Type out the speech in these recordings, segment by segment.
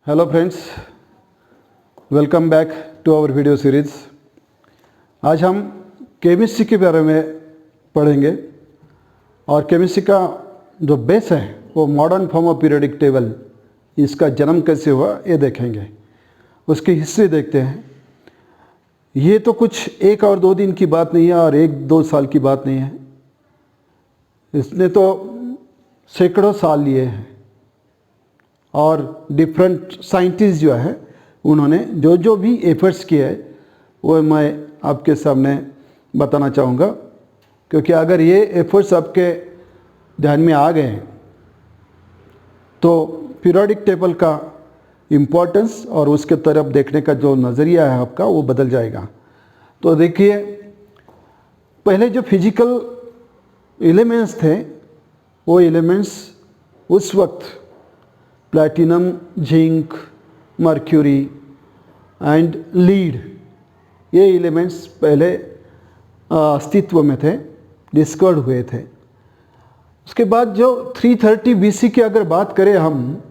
Hello friends, welcome back to our video series. आज हम chemistry के बारे में पढ़ेंगे और केमिस्ट्री का जो बेस है वो modern form of periodic table, इसका जन्म कैसे हुआ ये देखेंगे। उसकी हिस्ट्री देखते हैं। ये तो कुछ एक और दो दिन की बात नहीं है और एक दो साल की बात नहीं है। इसने तो सैकड़ों साल लिए हैं और डिफरेंट साइंटिस्ट जो है उन्होंने जो जो भी एफर्ट्स किए हैं वो मैं आपके सामने बताना चाहूँगा, क्योंकि अगर ये एफर्ट्स आपके ध्यान में आ गए तो पीरियोडिक टेबल का इम्पोर्टेंस और उसके तरफ देखने का जो नज़रिया है आपका वो बदल जाएगा। तो देखिए, पहले जो फिजिकल एलिमेंट्स थे वो एलिमेंट्स उस वक्त platinum, zinc, mercury and lead, ये एलिमेंट्स पहले अस्तित्व में थे, डिस्कवर्ड हुए थे। उसके बाद जो 330 BC की अगर बात करें हम,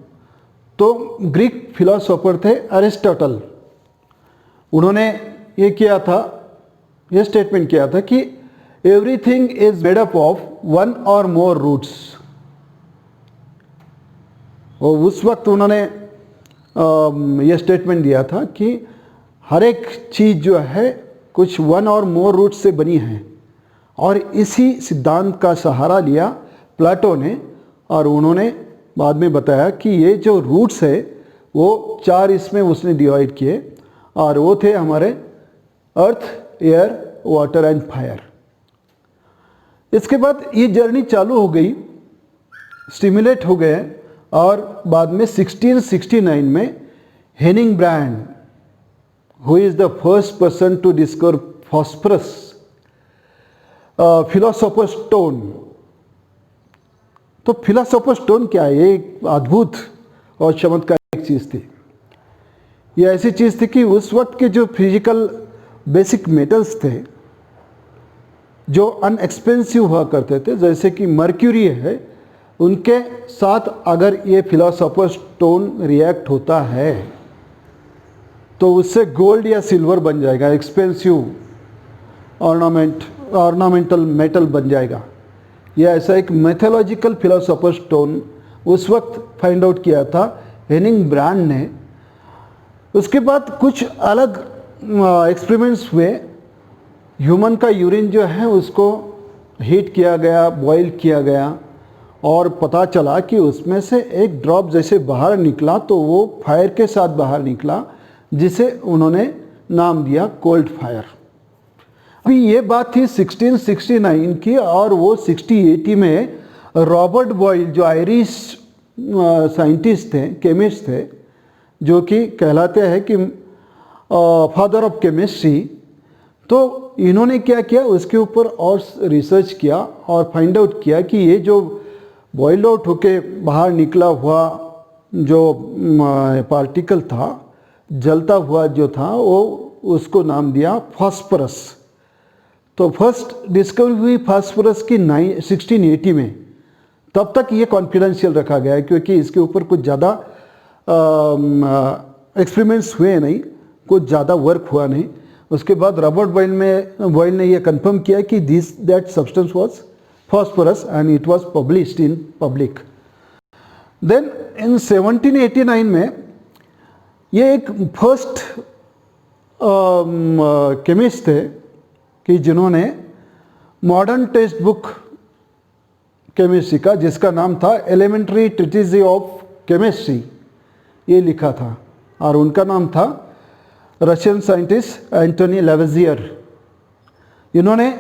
तो ग्रीक फिलोसोफर थे अरिस्टोटल। उन्होंने ये किया था, ये स्टेटमेंट किया था कि everything is made up of one और मोर रूट्स। और उस वक्त उन्होंने ये स्टेटमेंट दिया था कि हर एक चीज़ जो है कुछ वन और मोर रूट से बनी है, और इसी सिद्धांत का सहारा लिया प्लेटो ने। और उन्होंने बाद में बताया कि ये जो रूट्स है वो चार इसमें उसने डिवाइड किए, और वो थे हमारे अर्थ, एयर, वाटर एंड फायर। इसके बाद ये जर्नी चालू हो गई, स्टिमुलेट हो गए, और बाद में 1669 में Hennig Brand, who is the first person to discover phosphorus, philosopher stone. तो फिलोसोफर स्टोन क्या है? ये एक अद्भुत और चमत्कारिक चीज़ थी। ये ऐसी चीज़ थी कि उस वक्त के जो फिजिकल बेसिक मेटल्स थे जो अनएक्सपेंसिव हुआ करते थे, जैसे कि मर्क्यूरी है, उनके साथ अगर ये फिलोसोफर स्टोन रिएक्ट होता है तो उससे गोल्ड या सिल्वर बन जाएगा, एक्सपेंसिव ऑर्नामेंटल मेटल बन जाएगा। यह ऐसा एक मैथोलॉजिकल फिलोसोफर स्टोन उस वक्त फाइंड आउट किया था हेनिंग ब्रांड ने। उसके बाद कुछ अलग एक्सपेरिमेंट्स हुए। ह्यूमन का यूरिन जो है उसको हीट किया गया, बॉयल किया गया, और पता चला कि उसमें से एक ड्रॉप जैसे बाहर निकला तो वो फायर के साथ बाहर निकला, जिसे उन्होंने नाम दिया कोल्ड फायर। अभी ये बात थी 1669 की, और वो 60-80 में रॉबर्ट बॉयल जो आयरिश साइंटिस्ट थे, केमिस्ट थे, जो कि कहलाते हैं कि फादर ऑफ केमिस्ट्री, तो इन्होंने क्या किया, उसके ऊपर और रिसर्च किया और फाइंड आउट किया कि ये जो बॉइल आउट होके बाहर निकला हुआ जो पार्टिकल था, जलता हुआ जो था, वो उसको नाम दिया फास्फोरस। तो फर्स्ट डिस्कवरी हुई फास्फोरस की 1680 में। तब तक ये कॉन्फिडेंशियल रखा गया है, क्योंकि इसके ऊपर कुछ ज़्यादा एक्सपेरिमेंट्स हुए नहीं, कुछ ज़्यादा वर्क हुआ नहीं। उसके बाद रॉबर्ट बॉयल ने यह कंफर्म किया कि that substance was phosphorus and it was published in public. Then in 1789 में ये एक फर्स्ट केमिस्ट थे कि जिन्होंने मॉडर्न टेक्स्ट बुक केमिस्ट्री का, जिसका नाम था एलिमेंट्री ट्रीटिज ऑफ केमिस्ट्री, ये लिखा था, और उनका नाम था रशियन साइंटिस्ट एंटोनी लेवेजियर। इन्होंने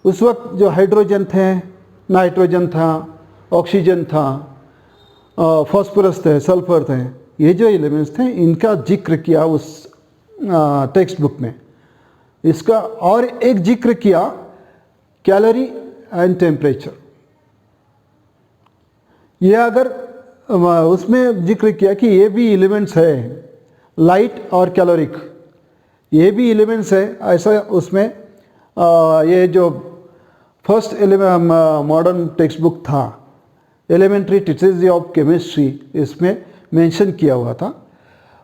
उस वक्त जो हाइड्रोजन थे, नाइट्रोजन था, ऑक्सीजन था, फॉस्फोरस थे, सल्फर थे, ये जो एलिमेंट्स थे, इनका जिक्र किया उस टेक्स्ट बुक में। इसका और एक जिक्र किया कैलोरी एंड टेम्परेचर। ये अगर उसमें जिक्र किया कि ये भी एलिमेंट्स है, लाइट और कैलोरिक, ये भी एलिमेंट्स है, ऐसा उसमें ये जो फर्स्ट मॉडर्न टेक्स्ट बुक था एलिमेंट्री ट्रीटिज ऑफ केमिस्ट्री, इसमें मेंशन किया हुआ था।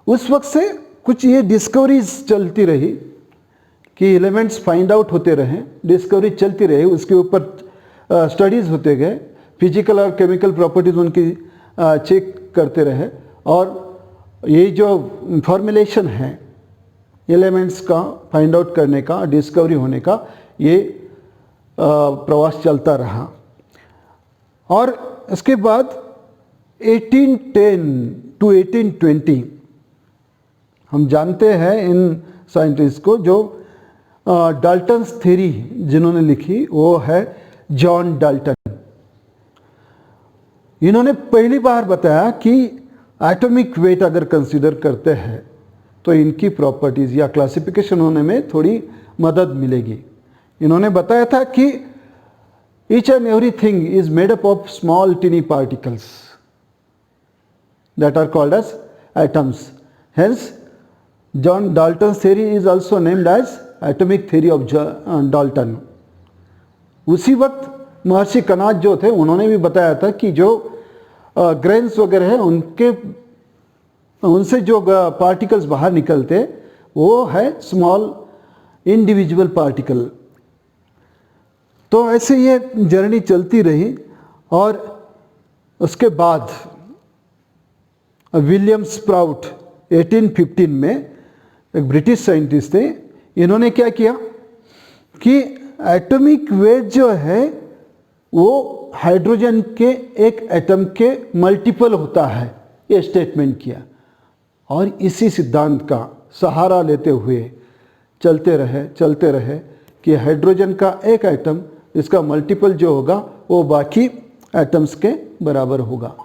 उस वक्त से कुछ ये डिस्कवरीज चलती रही कि एलिमेंट्स फाइंड आउट होते रहे, डिस्कवरी चलती रही, उसके ऊपर स्टडीज़ होते गए, फिजिकल और केमिकल प्रॉपर्टीज़ उनकी चेक करते रहे, और ये जो फॉर्मुलेशन है एलिमेंट्स का फाइंड आउट करने का, डिस्कवरी होने का, ये प्रवास चलता रहा। और इसके बाद 1810 टू 1820 हम जानते हैं इन साइंटिस्ट को, जो डाल्टन्स थ्योरी जिन्होंने लिखी वो है जॉन डाल्टन। इन्होंने पहली बार बताया कि एटॉमिक वेट अगर कंसीडर करते हैं तो इनकी प्रॉपर्टीज़ या क्लासिफिकेशन होने में थोड़ी मदद मिलेगी। इन्होंने बताया था कि each and everything is made up of small tiny particles that are called as atoms. Hence John Dalton's theory is also named as atomic theory of Dalton. उसी वक्त महर्षि कणाद जो थे उन्होंने भी बताया था कि जो ग्रेन्स वगैरह है उनसे जो पार्टिकल्स बाहर निकलते वो है स्मॉल इंडिविजुअल पार्टिकल। तो ऐसे ये जर्नी चलती रही। और उसके बाद विलियम स्प्राउट 1815 में एक ब्रिटिश साइंटिस्ट थे, इन्होंने क्या किया कि एटॉमिक वेट जो है वो हाइड्रोजन के एक एटम के मल्टीपल होता है, ये स्टेटमेंट किया। और इसी सिद्धांत का सहारा लेते हुए चलते रहे कि हाइड्रोजन का एक एटम, इसका मल्टीपल जो होगा वो बाकी एटम्स के बराबर होगा।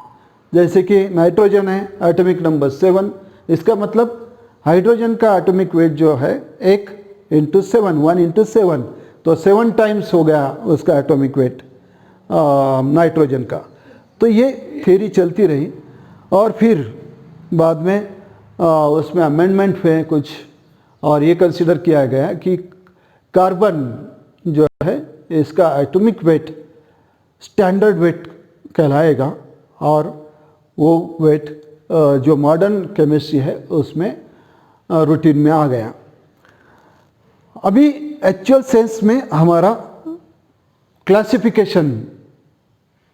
जैसे कि नाइट्रोजन है एटॉमिक नंबर 7, इसका मतलब हाइड्रोजन का एटॉमिक वेट जो है 1 × 7, 1 × 7, तो 7 टाइम्स हो गया उसका एटॉमिक वेट नाइट्रोजन का। तो ये थ्योरी चलती रही। और फिर बाद में उसमें अमेंडमेंट हुए कुछ, और ये कंसिडर किया गया कि कार्बन जो है इसका एटॉमिक वेट स्टैंडर्ड वेट कहलाएगा, और वो वेट जो मॉडर्न केमिस्ट्री है उसमें रूटीन में आ गया। अभी एक्चुअल सेंस में हमारा क्लासिफिकेशन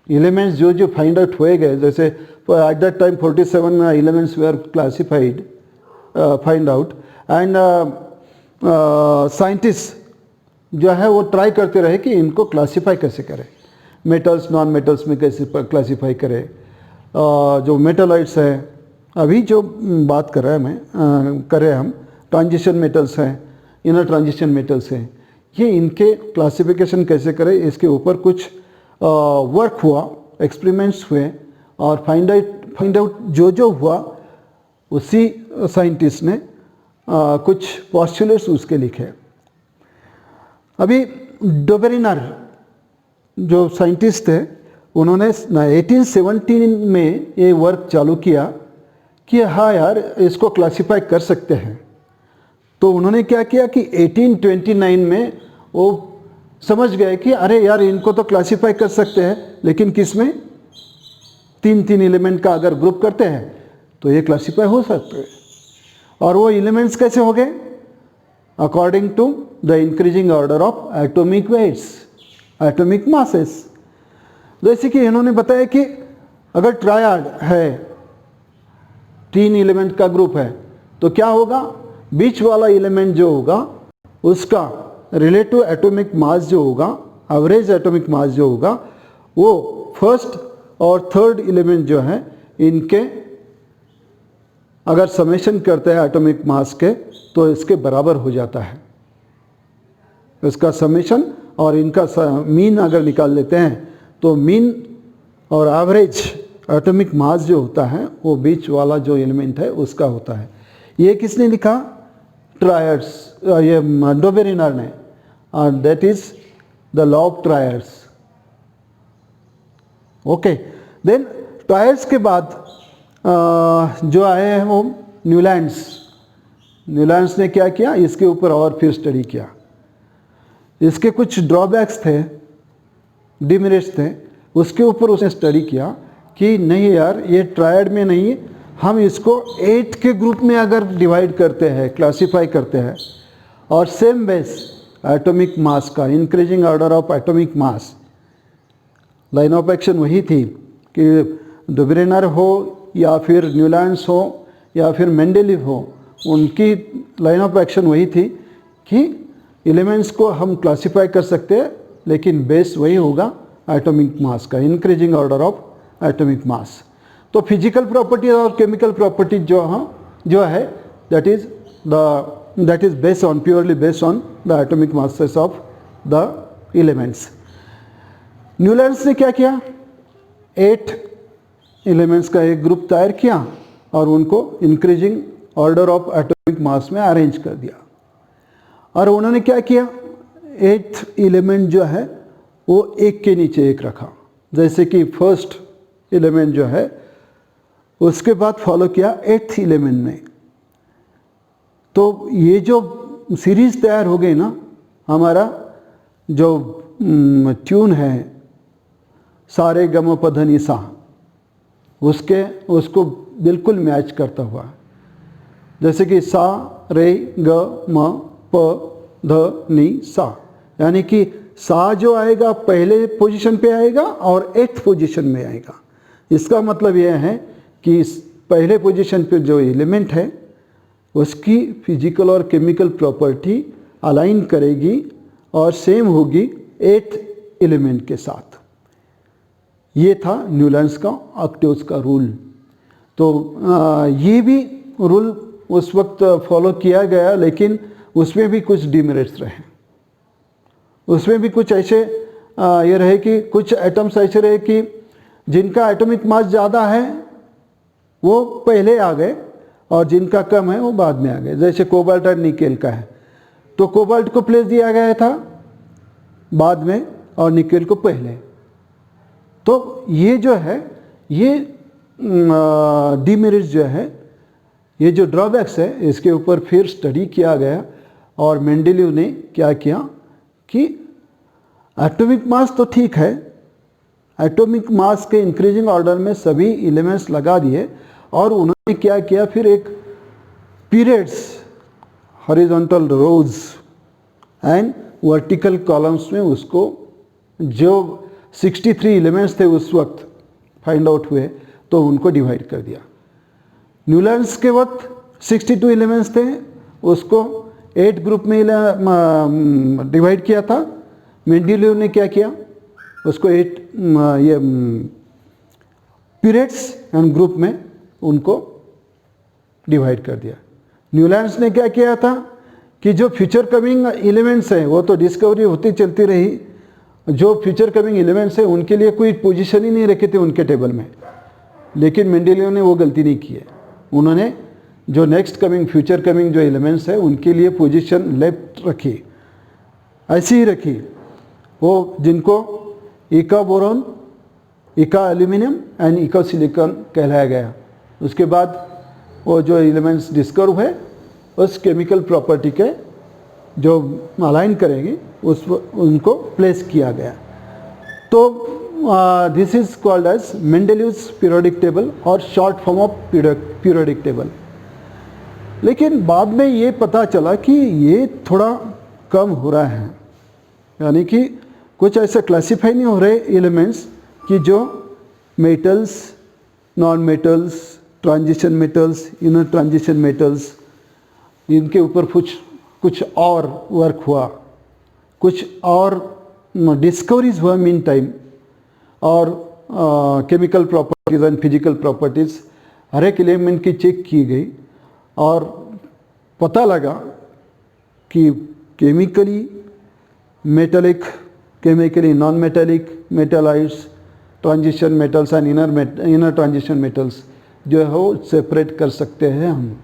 एलिमेंट्स जो फाइंड आउट हुए गए, जैसे एट दैट टाइम 47 एलिमेंट्स वे are classified find out, and scientist जो है वो ट्राई करते रहे कि इनको क्लासिफाई कैसे करें, मेटल्स नॉन मेटल्स में कैसे क्लासिफाई करें। जो मेटलाइट्स है, अभी जो बात कर रहे हैं करें हम, ट्रांजिशन मेटल्स हैं, इनर ट्रांजिशन मेटल्स हैं, ये इनके क्लासिफिकेशन कैसे करें, इसके ऊपर कुछ वर्क हुआ, एक्सपेरिमेंट्स हुए, और फाइंड आउट जो हुआ उसी साइंटिस्ट ने कुछ पॉस्टुलेट्स उसके लिखे। अभी डोबेरिनर जो साइंटिस्ट थे उन्होंने 1817 में ये वर्क चालू किया कि हाँ यार इसको क्लासिफाई कर सकते हैं। तो उन्होंने क्या किया कि 1829 में वो समझ गए कि अरे यार इनको तो क्लासिफाई कर सकते हैं, लेकिन किस में 3 एलिमेंट का अगर ग्रुप करते हैं तो ये क्लासिफाई हो सकते हैं। और वो एलिमेंट्स कैसे हो गए? According to the increasing order of atomic weights, atomic masses. जैसे कि इन्होंने बताया कि अगर ट्रायड है, 3 एलिमेंट का ग्रुप है, तो क्या होगा, बीच वाला एलिमेंट जो होगा उसका रिलेटिव एटॉमिक मास जो होगा, एवरेज एटॉमिक मास जो होगा, वो फर्स्ट और थर्ड एलिमेंट जो है इनके अगर समेशन करते हैं एटॉमिक मास के तो इसके बराबर हो जाता है। इसका समेशन और इनका मीन अगर निकाल लेते हैं तो मीन और एवरेज एटॉमिक मास जो होता है वो बीच वाला जो एलिमेंट है उसका होता है। ये किसने लिखा? ट्रायड्स, ये डोबेरिनर ने, और that is the law of triads. Okay, then triads के बाद जो आए हैं वो न्यूलैंड्स। न्यूलैंड्स ने क्या किया, इसके ऊपर और फिर स्टडी किया। इसके कुछ ड्रॉबैक्स थे, डिमेरिट्स थे, उसके ऊपर उसने स्टडी किया कि नहीं यार ये ट्रायड में नहीं हम इसको 8 के ग्रुप में अगर डिवाइड करते हैं, क्लासीफाई करते हैं, और सेम बेस एटॉमिक मास का, increasing order of atomic mass, line of action वही थी कि डुबरेनर हो या फिर न्यूलैंड्स हो या फिर मेंडेलीव हो, उनकी लाइन ऑफ एक्शन वही थी कि एलिमेंट्स को हम क्लासीफाई कर सकते हैं, लेकिन बेस वही होगा एटॉमिक मास का, increasing order of atomic mass. तो फिजिकल प्रॉपर्टी और केमिकल प्रॉपर्टी जो है that is based on, purely based on the atomic masses of the elements. Newlands ने क्या किया, 8 एलिमेंट्स का एक ग्रुप तैयार किया और उनको increasing order of atomic mass में अरेंज कर दिया। और उन्होंने क्या किया, 8th एलिमेंट जो है वो एक के नीचे एक रखा, जैसे कि फर्स्ट एलिमेंट जो है उसके बाद फॉलो किया 8th एलिमेंट ने। तो ये जो सीरीज तैयार हो गई ना, हमारा जो ट्यून है सारे गम प ध नि सा, उसको बिल्कुल मैच करता हुआ, जैसे कि सा रे ग म प ध नि सा, यानी कि सा जो आएगा पहले पोजीशन पे आएगा और 8th पोजीशन में आएगा। इसका मतलब यह है कि पहले पोजीशन पे जो एलिमेंट है उसकी फिजिकल और केमिकल प्रॉपर्टी अलाइन करेगी और सेम होगी 8th एलिमेंट के साथ। ये था न्यूलैंड्स का ऑक्टेव्स का रूल। तो ये भी रूल उस वक्त फॉलो किया गया, लेकिन उसमें भी कुछ डिमेरिट्स रहे। उसमें भी कुछ ऐसे ये रहे कि कुछ एटम्स ऐसे रहे कि जिनका एटॉमिक मास ज़्यादा है वो पहले आ गए और जिनका कम है वो बाद में आ गए। जैसे कोबाल्ट और निकेल का है, तो कोबाल्ट को प्लेस दिया गया था बाद में और निकेल को पहले। तो ये जो है, ये डीमेरिट्स जो है, ये जो ड्रॉबैक्स है, इसके ऊपर फिर स्टडी किया गया और मेंडेलीव ने क्या किया कि एटॉमिक मास तो ठीक है, एटॉमिक मास के इंक्रीजिंग ऑर्डर में सभी एलिमेंट्स लगा दिए और उन्होंने क्या किया, फिर एक periods, horizontal rows and vertical columns में उसको जो 63 एलिमेंट्स थे उस वक्त फाइंड आउट हुए, तो उनको डिवाइड कर दिया। न्यूलैंड्स के वक्त 62 एलिमेंट्स थे, उसको 8 ग्रुप में डिवाइड किया था। मेंडेलीव ने क्या किया, उसको 8 ये पीरियड्स एंड ग्रुप में उनको डिवाइड कर दिया। न्यूलैंड्स ने क्या किया था कि जो फ्यूचर कमिंग एलिमेंट्स हैं वो तो डिस्कवरी होती चलती रही, जो फ्यूचर कमिंग एलिमेंट्स हैं उनके लिए कोई पोजीशन ही नहीं रखे थे उनके टेबल में। लेकिन मेंडेलीव ने वो गलती नहीं की है, उन्होंने जो नेक्स्ट कमिंग फ्यूचर कमिंग जो एलिमेंट्स हैं उनके लिए पोजीशन लेफ्ट रखी, ऐसी ही रखी, वो जिनको इका बोरॉन, इका एल्यूमिनियम एंड इका सिलिकॉन कहलाया गया। उसके बाद वो जो एलिमेंट्स डिस्कवर हुए उस केमिकल प्रॉपर्टी के जो अलाइन करेंगे उनको प्लेस किया गया। तो this is called as Mendeleev's periodic table और short form of periodic table. लेकिन बाद में ये पता चला कि ये थोड़ा कम हो रहा है, यानी कि कुछ ऐसे क्लासीफाई नहीं हो रहे एलिमेंट्स कि जो metals, non metals, transition metals, inner transition metals, इनके ऊपर कुछ और वर्क हुआ, कुछ और डिस्कवरीज हुआ मीन टाइम, और chemical properties and physical properties हर एक एलिमेंट की चेक की गई और पता लगा कि chemically metallic, chemically non metallic, metalloids, transition metals and inner transition metals जो है वो सेपरेट कर सकते हैं हम।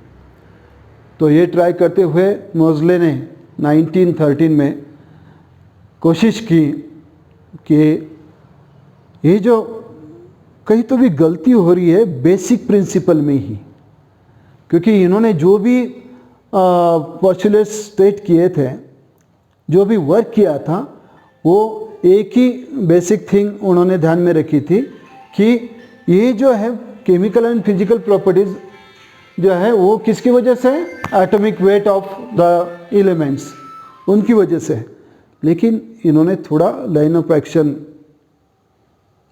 तो ये ट्राई करते हुए मोज़ले ने 1913 में कोशिश की कि ये जो कहीं तो भी गलती हो रही है बेसिक प्रिंसिपल में ही, क्योंकि इन्होंने जो भी पोस्टुलेट्स स्टेट किए थे, जो भी वर्क किया था, वो एक ही बेसिक थिंग उन्होंने ध्यान में रखी थी कि ये जो है केमिकल एंड फिजिकल प्रॉपर्टीज जो है वो किसकी वजह से? Atomic weight of the elements, उनकी वजह से। लेकिन इन्होंने थोड़ा लाइन ऑफ एक्शन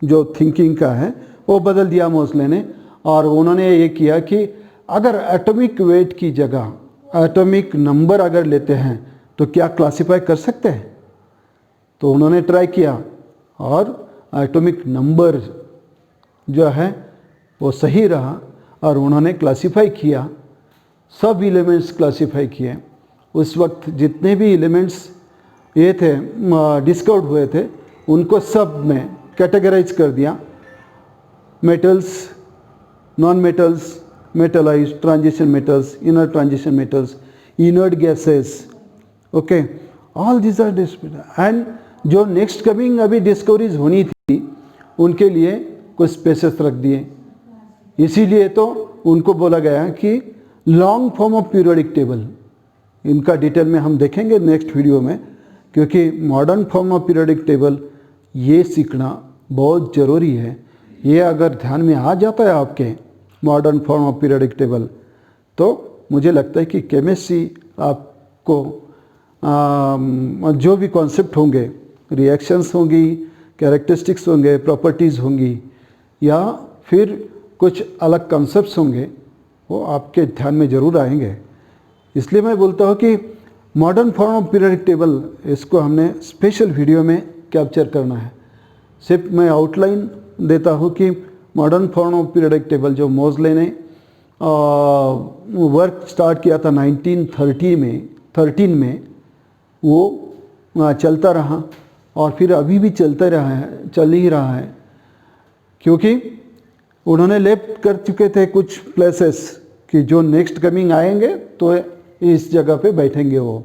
जो थिंकिंग का है वो बदल दिया मोस्ले ने, और उन्होंने ये किया कि अगर एटॉमिक वेट की जगह एटॉमिक नंबर अगर लेते हैं तो क्या क्लासिफाई कर सकते हैं? तो उन्होंने ट्राई किया और एटॉमिक नंबर जो है वो सही रहा और उन्होंने क्लासिफाई किया, सब एलिमेंट्स क्लासिफाई किए। उस वक्त जितने भी एलिमेंट्स ये थे डिस्कवर्ड हुए थे उनको सब में कैटेगराइज कर दिया, metals, non metals, metalloids, transition metals, inner transition metals, inert gases, okay, all this are and जो नेक्स्ट कमिंग अभी डिस्कवरीज होनी थी उनके लिए कुछ स्पेसेस रख दिए। इसीलिए तो उनको बोला गया कि long form of periodic table. इनका डिटेल में हम देखेंगे नेक्स्ट वीडियो में, क्योंकि modern form of periodic table ये सीखना बहुत ज़रूरी है। ये अगर ध्यान में आ जाता है आपके modern form of periodic table, तो मुझे लगता है कि केमिस्ट्री आपको जो भी कॉन्सेप्ट होंगे, रिएक्शंस होंगी, कैरेक्टरिस्टिक्स होंगे, प्रॉपर्टीज़ होंगी, या फिर कुछ अलग कॉन्सेप्ट्स होंगे, वो आपके ध्यान में ज़रूर आएंगे। इसलिए मैं बोलता हूँ कि modern form of periodic table, इसको हमने स्पेशल वीडियो में कैप्चर करना है। सिर्फ मैं आउटलाइन देता हूँ कि modern form of periodic table जो मोज़ले ने वर्क स्टार्ट किया था 1913 में, वो चलता रहा और फिर अभी भी चलता रहा है, चल ही रहा है, क्योंकि उन्होंने लेफ्ट कर चुके थे कुछ प्लेसेस कि जो नेक्स्ट कमिंग आएंगे तो इस जगह पे बैठेंगे वो।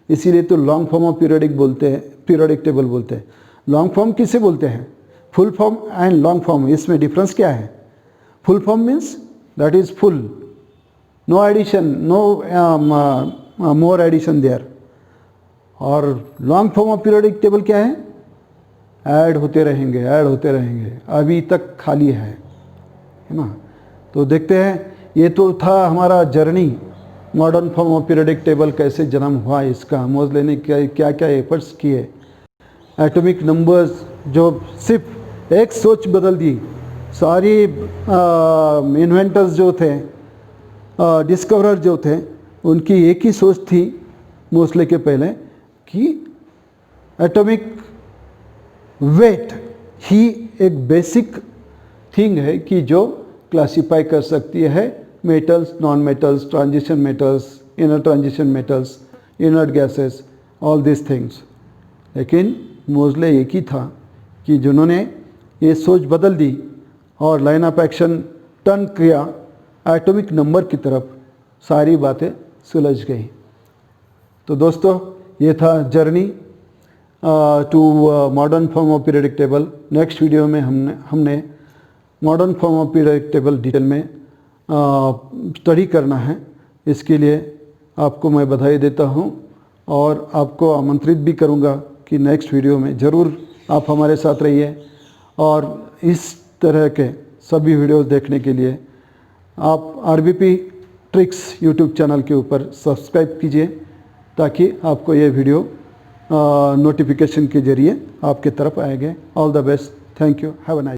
इसीलिए तो लॉन्ग फॉर्म ऑफ पीरियोडिक बोलते हैं, पीरियोडिक टेबल बोलते हैं। लॉन्ग फॉर्म किसे बोलते हैं? Full form and long form, इसमें डिफरेंस क्या है? Full form means that is full, no addition, no more addition there. और long form of periodic table क्या है? ऐड होते रहेंगे, ऐड होते रहेंगे, अभी तक खाली है ना। तो देखते हैं, ये तो था हमारा journey, modern form of periodic table कैसे जन्म हुआ इसका, मोज़ले ने क्या क्या एफर्ट्स किए, एटॉमिक नंबर्स जो सिर्फ एक सोच बदल दी। सारी इन्वेंटर्स जो थे, डिस्कवरर जो थे, उनकी एक ही सोच थी मोज़ले के पहले कि एटॉमिक वेट ही एक बेसिक थिंग है कि जो क्लासिफाई कर सकती है metals, non metals, transition metals, inner transition metals, inert gases, all this things. लेकिन मोज़ले एक ही था कि जिन्होंने ये सोच बदल दी और लाइन ऑफ एक्शन टर्न किया एटॉमिक नंबर की तरफ, सारी बातें सुलझ गई। तो दोस्तों, ये था journey to modern form of periodic table. Next video में हमने modern form of periodic table detail में स्टडी करना है। इसके लिए आपको मैं बधाई देता हूँ और आपको आमंत्रित भी करूँगा कि नेक्स्ट वीडियो में ज़रूर आप हमारे साथ रहिए। और इस तरह के सभी वीडियोस देखने के लिए आप RBP ट्रिक्स यूट्यूब चैनल के ऊपर सब्सक्राइब कीजिए, ताकि आपको ये वीडियो नोटिफिकेशन के ज़रिए आपके तरफ आएंगे। All the best, thank you, have a nice.